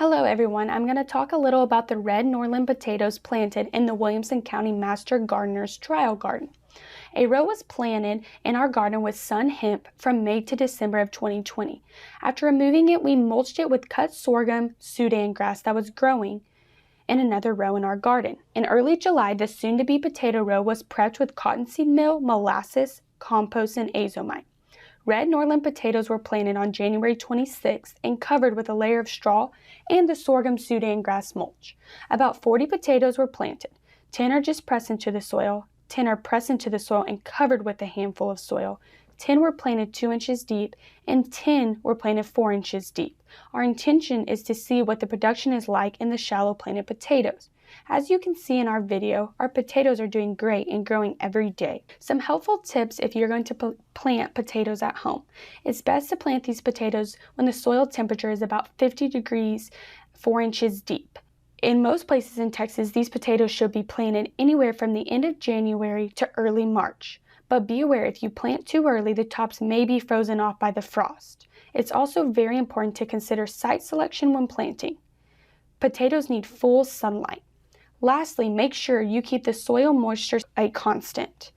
Hello everyone, I'm going to talk a little about the red Norland potatoes planted in the Williamson County Master Gardener's Trial Garden. A row was planted in our garden with sun hemp from May to December of 2020. After removing it, we mulched it with cut sorghum Sudan grass that was growing in another row in our garden. In early July, the soon-to-be potato row was prepped with cottonseed meal, molasses, compost, and azomite. Red Norland potatoes were planted on January 26th and covered with a layer of straw and the sorghum Sudan grass mulch. About 40 potatoes were planted. 10 are just pressed into the soil, 10 are pressed into the soil and covered with a handful of soil, 10 were planted 2 inches deep, and 10 were planted 4 inches deep. Our intention is to see what the production is like in the shallow planted potatoes. As you can see in our video, our potatoes are doing great and growing every day. Some helpful tips if you're going to plant potatoes at home. It's best to plant these potatoes when the soil temperature is about 50 degrees, 4 inches deep. In most places in Texas, these potatoes should be planted anywhere from the end of January to early March. But be aware, if you plant too early, the tops may be frozen off by the frost. It's also very important to consider site selection when planting. Potatoes need full sunlight. Lastly, make sure you keep the soil moisture a constant.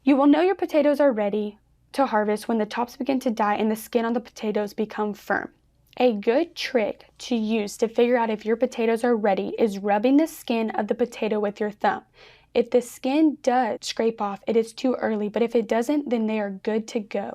You will know your potatoes are ready to harvest when the tops begin to die and the skin on the potatoes become firm. A good trick to use to figure out if your potatoes are ready is rubbing the skin of the potato with your thumb. If the skin does scrape off, it is too early, but if it doesn't, then they are good to go.